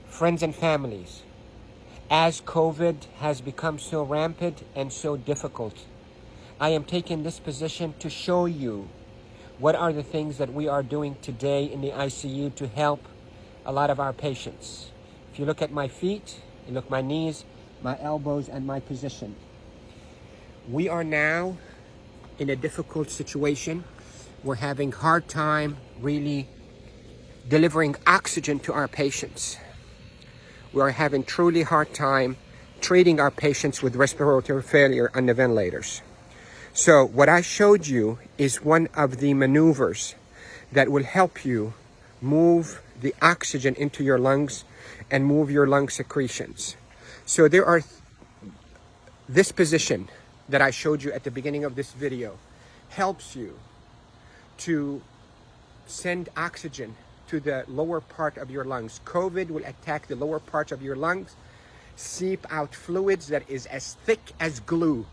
Friends and families, as COVID has become so rampant and so difficult, I am taking this position to show you what are the things that we are doing today in the ICU to help a lot of our patients. If you look at my feet, you look at my knees, my elbows, and my position. We are now in a difficult situation. We're having hard time really delivering oxygen to our patients. We are having truly hard time treating our patients with respiratory failure on the ventilators. So what I showed you is one of the maneuvers that will help you move the oxygen into your lungs and move your lung secretions. So there are this position that I showed you at the beginning of this video helps you to send oxygen to the lower part of your lungs. COVID will attack the lower parts of your lungs, seep out fluids that is as thick as glue,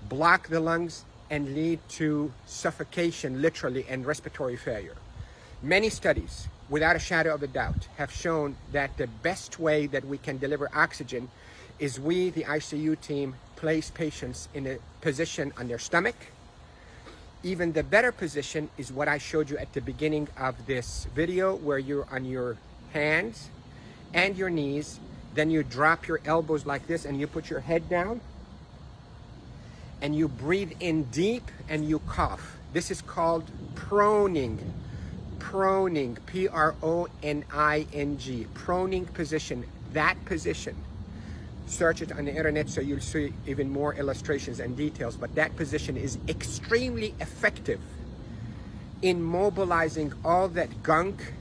block the lungs, and lead to suffocation, literally, and respiratory failure. Many studies, without a shadow of a doubt, have shown that the best way that we can deliver oxygen is we, the ICU team, place patients in a position on their stomach. Even the better position is what I showed you at the beginning of this video, where you're on your hands and your knees, then you drop your elbows like this and you put your head down and you breathe in deep and you cough. This is called proning. Proning, P-R-O-N-I-N-G, proning position. That position, search it on the internet so you'll see even more illustrations and details, but that position is extremely effective in mobilizing all that gunk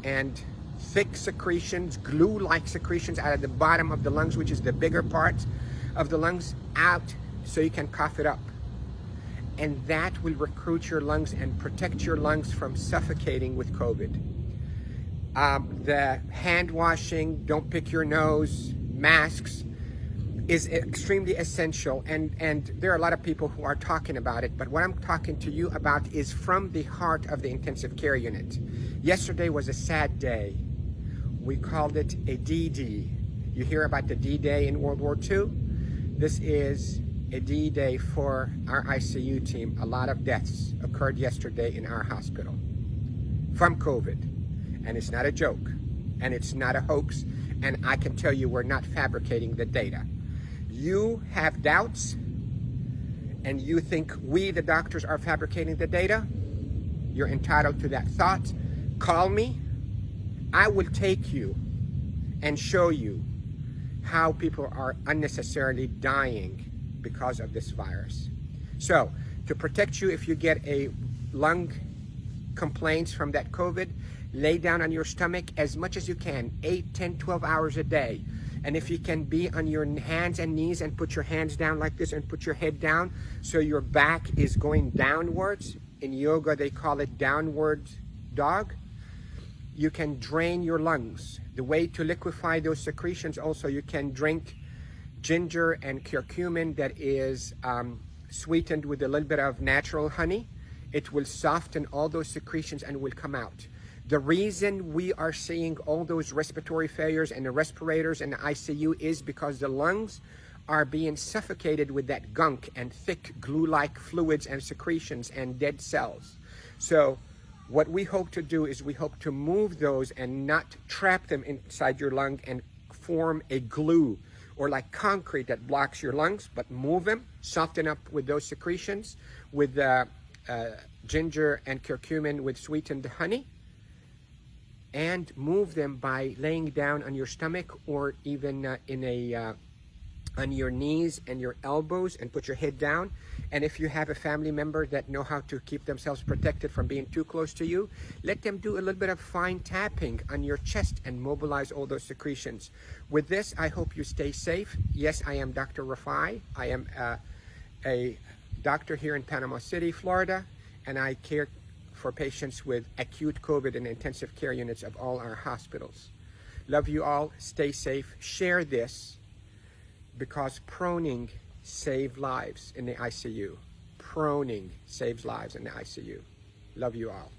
and thick secretions, glue-like secretions out of the bottom of the lungs, which is the bigger part of the lungs, out so you can cough it up. And that will recruit your lungs and protect your lungs from suffocating with COVID. The hand washing, don't pick your nose, masks, is extremely essential, and there are a lot of people who are talking about it, but what I'm talking to you about is from the heart of the intensive care unit. Yesterday was a sad day. We called it a D-Day. You hear about the D-Day in World War II? This is a D-Day for our ICU team. A lot of deaths occurred yesterday in our hospital from COVID, and it's not a joke, and it's not a hoax, and I can tell you we're not fabricating the data. You have doubts and you think we, the doctors, are fabricating the data. You're entitled to that thought. Call me. I will take you and show you how people are unnecessarily dying because of this virus. So, to protect you if you get a lung complaints from that COVID, lay down on your stomach as much as you can, 8, 10, 12 hours a day. And if you can be on your hands and knees and put your hands down like this and put your head down so your back is going downwards. In yoga, they call it downward dog. You can drain your lungs. The way to liquefy those secretions also, you can drink ginger and curcumin that is sweetened with a little bit of natural honey. It will soften all those secretions and will come out. The reason we are seeing all those respiratory failures and the respirators and the ICU is because the lungs are being suffocated with that gunk and thick glue-like fluids and secretions and dead cells. So what we hope to do is we hope to move those and not trap them inside your lung and form a glue or like concrete that blocks your lungs, but move them, soften up with those secretions with ginger and curcumin with sweetened honey, and move them by laying down on your stomach or even on your knees and your elbows and put your head down. And if you have a family member that know how to keep themselves protected from being too close to you, let them do a little bit of fine tapping on your chest and mobilize all those secretions. With this, I hope you stay safe. Yes, I am Dr. Rafai. I am a doctor here in Panama City, Florida, and I care for patients with acute COVID in intensive care units of all our hospitals. Love you all. Stay safe. Share this because proning saves lives in the ICU. proning saves lives in the ICU. Love you all.